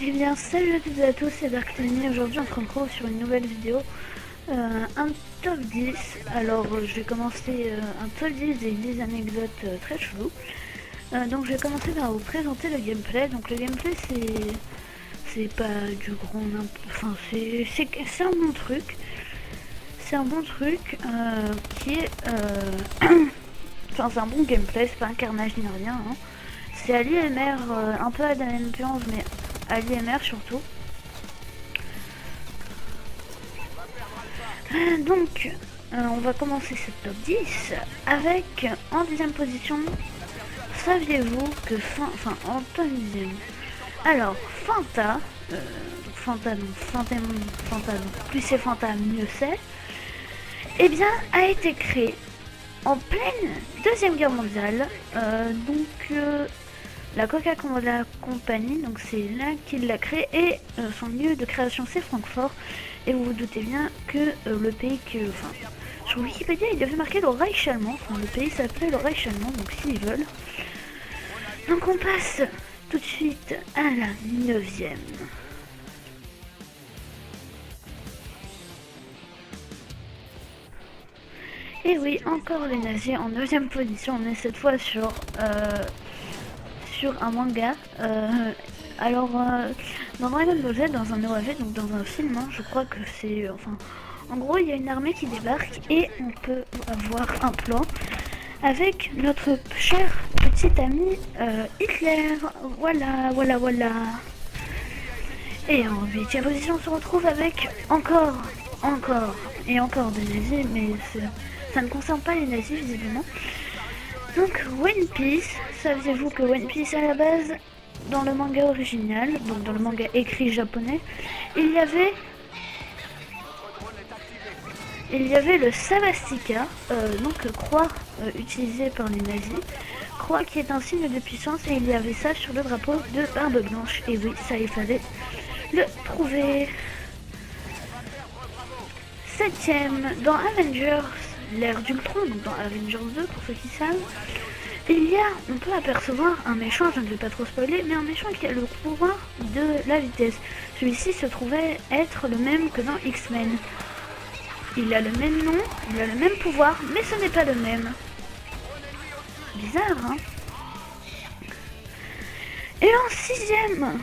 Eh bien salut à toutes et à tous, c'est Darktony. Aujourd'hui on se retrouve sur une nouvelle vidéo, un top 10. Alors je vais commencer un top 10 des 10 anecdotes très cheloues. Donc je vais commencer par vous présenter le gameplay. Donc le gameplay c'est pas du grand enfin c'est un bon truc. C'est un bon truc qui est enfin c'est un bon gameplay, c'est pas un carnage ni rien hein. C'est à l'IMR, un peu à la MP11 mais à l'IMR surtout. Donc on va commencer ce top 10 avec en 10ème position. Saviez-vous que en top 10ème, alors Fanta, Fanta plus c'est Fanta mieux c'est, eh bien a été créé en pleine deuxième guerre mondiale. La Coca-Cola Company, donc c'est là qu'il l'a créé, et son lieu de création c'est Francfort. Et vous vous doutez bien que le pays sur Wikipédia il y avait marqué le Reich allemand, le pays s'appelait le Reich allemand, donc s'ils veulent. Donc on passe tout de suite à la 9ème. Et oui, encore les nazis en 9ème position. On est cette fois sur un manga. Dans Dragon Ball Z, dans un OAV, donc dans un film, hein, je crois que c'est... en gros, il y a une armée qui débarque et on peut avoir un plan avec notre cher petit ami Hitler. Voilà. Et en 8ème position, on se retrouve avec encore des nazis, mais ça ne concerne pas les nazis visiblement. Donc One Piece, saviez-vous que One Piece à la base, dans le manga original, donc dans le manga écrit japonais, il y avait le Savastika, donc croix utilisée par les nazis, croix qui est un signe de puissance, et il y avait ça sur le drapeau de Barbe Blanche. Et oui, ça il fallait le trouver. 7ème, dans Avengers, l'ère d'Ultron, donc dans Avengers 2 pour ceux qui savent, on peut apercevoir un méchant, je ne vais pas trop spoiler, mais un méchant qui a le pouvoir de la vitesse. Celui-ci se trouvait être le même que dans X-Men. Il a le même nom, il a le même pouvoir, mais ce n'est pas le même. Bizarre, hein? Et en 6ème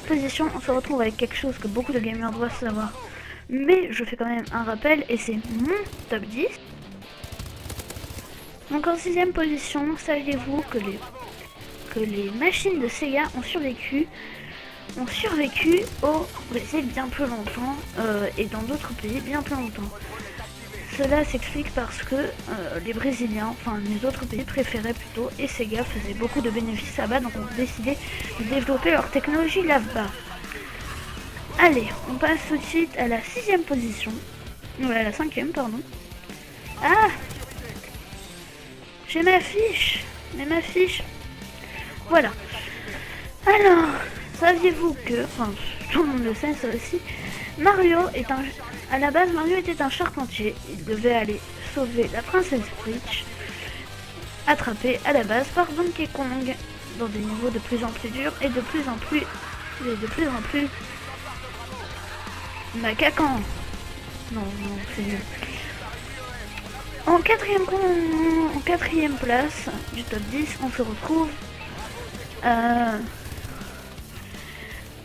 position, on se retrouve avec quelque chose que beaucoup de gamers doivent savoir. Mais je fais quand même un rappel, et c'est mon top 10. Donc en 6ème position, saviez-vous que les machines de Sega ont survécu au Brésil bien plus longtemps, et dans d'autres pays bien plus longtemps. Cela s'explique parce que les Brésiliens, les autres pays préféraient plutôt, et Sega faisait beaucoup de bénéfices là-bas, donc ont décidé de développer leur technologie là-bas. Allez, on passe tout de suite à la 6ème position. Non, à la 5ème, pardon. Ah! J'ai ma fiche! Voilà. Alors, saviez-vous que, tout le monde le sait ça aussi, à la base Mario était un charpentier. Il devait aller sauver la princesse Peach, attrapée à la base par Donkey Kong, dans des niveaux de plus en plus durs et de plus en plus macaquant. Non, c'est nul. En quatrième place du top 10, on se retrouve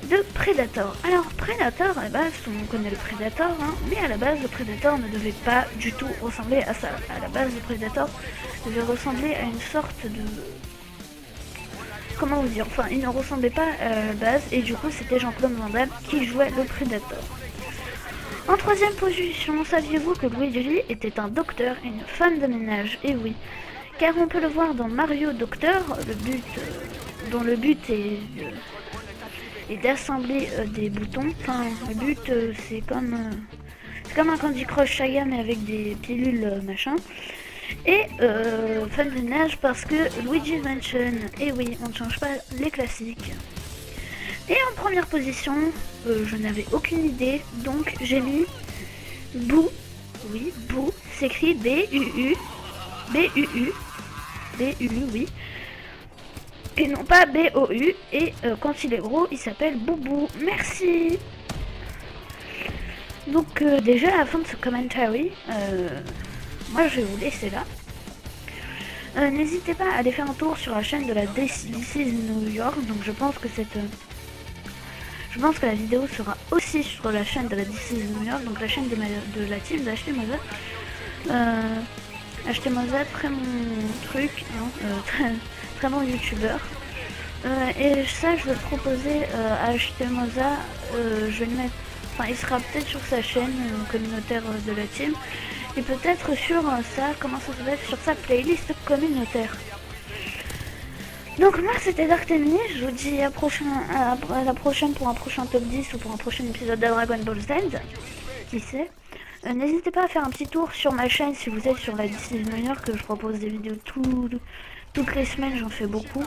de Predator. Alors Predator, à la base, tout le monde connaît le Predator, hein, mais à la base le Predator ne devait pas du tout ressembler à ça. À la base le Predator devait ressembler à une sorte de... Comment vous dire, il ne ressemblait pas à la base, et du coup c'était Jean-Claude Van Damme qui jouait le Predator. En 3ème position, saviez-vous que Luigi était un docteur et une femme de ménage? Et oui, car on peut le voir dans Mario Docteur, dont le but est d'assembler des boutons. Le but c'est comme un Candy Crush Saga mais avec des pilules machin. Et femme de ménage parce que Luigi Mansion. Et oui, on ne change pas les classiques. Et en première position, je n'avais aucune idée, donc j'ai mis Boo. Oui, Boo, s'écrit B-U-U, oui. et non pas B-O-U. Et quand il est gros, il s'appelle Boubou. Merci. Donc déjà à la fin de ce commentary, moi je vais vous laisser là. N'hésitez pas à aller faire un tour sur la chaîne de la This is New York. Donc je pense que la vidéo sera aussi sur la chaîne de la This is New York, donc la chaîne de la team d'Acheter Moza. Acheter Moza, très bon truc, hein, très bon youtubeur. Et ça, je vais proposer à Acheter Moza, je vais le mettre, enfin il sera peut-être sur sa chaîne communautaire de la team, et peut-être sur sur sa playlist communautaire. Donc moi c'était Darktemini, je vous dis à la prochaine pour un prochain top 10 ou pour un prochain épisode de Dragon Ball Z, qui sait. N'hésitez pas à faire un petit tour sur ma chaîne si vous êtes sur la This is New York, que je propose des vidéos toutes les semaines, j'en fais beaucoup.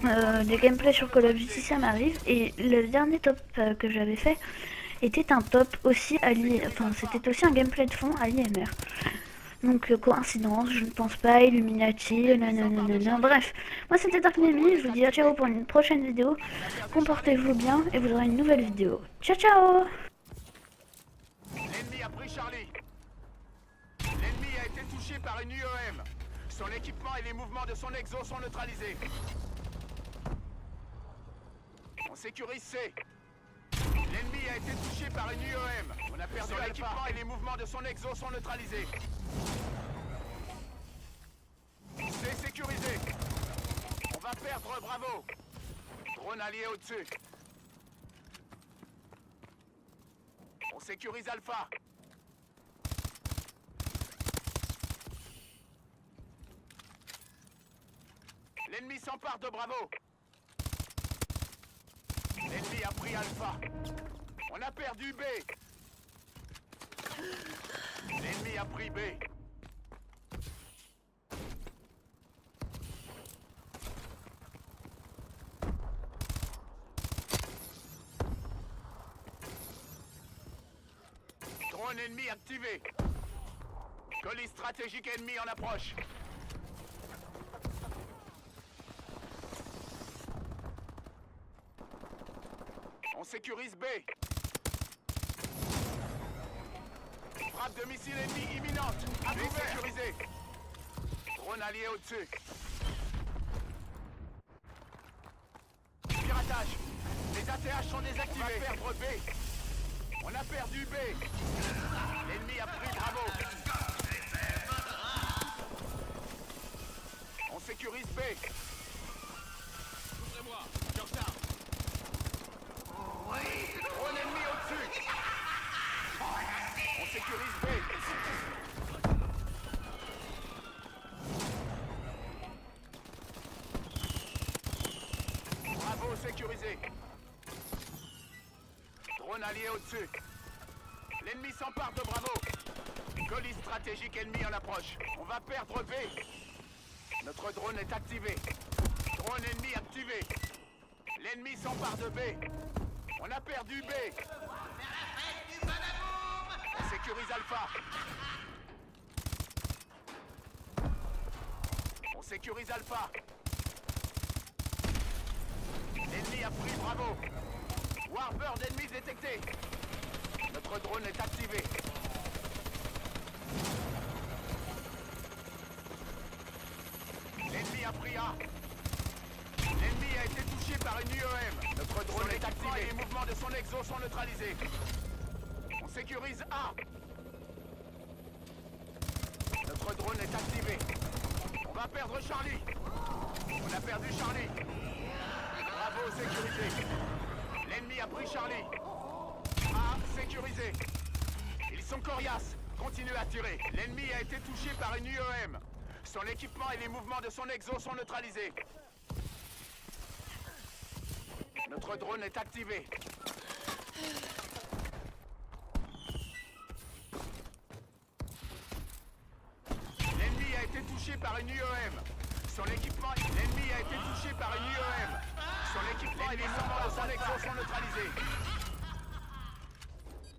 Des gameplays sur Call of Duty ça m'arrive, et le dernier top que j'avais fait était un top aussi c'était aussi un gameplay de fond à l'IMR. Donc coïncidence, je ne pense pas, Illuminati, nanana, bref. Moi c'était Darktemini, je vous dis à ciao pour une prochaine vidéo. Comportez-vous bien et vous aurez une nouvelle vidéo. Ciao ciao. L'ennemi a pris Charlie. L'ennemi a été touché par une UEM. Son équipement et les mouvements de son exo sont neutralisés. On sécurise C. L'ennemi a été touché par une UEM. On a perdu l'équipement et les mouvements de son exo sont neutralisés. C'est sécurisé. On va perdre Bravo. Drone allié au-dessus. On sécurise Alpha. L'ennemi s'empare de Bravo. L'ennemi a pris Alpha. On a perdu B. L'ennemi a pris B. Drone ennemi activé. Colis stratégique ennemi en approche. On sécurise B. Frappe de missile ennemi imminente. B sécurisé. Drone allié au-dessus. Piratage. Les ATH sont désactivés. On va perdre B. On a perdu B. L'ennemi a pris Bravo. On sécurise B. Ouvrez-moi, je retard. Drone ennemi au-dessus. On sécurise B. Bravo sécurisé. Drone allié au-dessus. L'ennemi s'empare de Bravo. Colis stratégique ennemi en approche. On va perdre B. Notre drone est activé. Drone ennemi activé. L'ennemi s'empare de B. On a perdu B. On sécurise Alpha. On sécurise Alpha. L'ennemi a pris Bravo. Warbird ennemi détecté. Notre drone est activé. L'ennemi a pris A. L'ennemi a été touché par une UEM. Notre drone est activé. Les mouvements de son exo sont neutralisés. On sécurise A. Notre drone est activé. On va perdre Charlie. On a perdu Charlie. Bravo sécurisé. L'ennemi a pris Charlie. A sécurisé. Ils sont coriaces. Continuez à tirer. L'ennemi a été touché par une UEM. Son équipement et les mouvements de son exo sont neutralisés. Notre drone est activé. L'ennemi a été touché par une UEM. Son équipement... L'ennemi a été touché par une UEM. Son équipement et les mouvements de son exo sont neutralisés.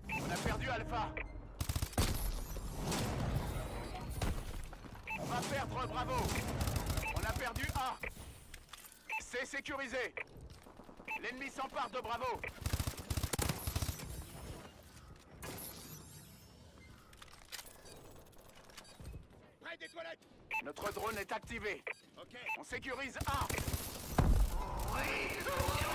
On a perdu Alpha. On va perdre Bravo. On a perdu A. C sécurisé. L'ennemi s'empare de Bravo. Près des toilettes. Notre drone est activé. Ok. On sécurise A. Oui.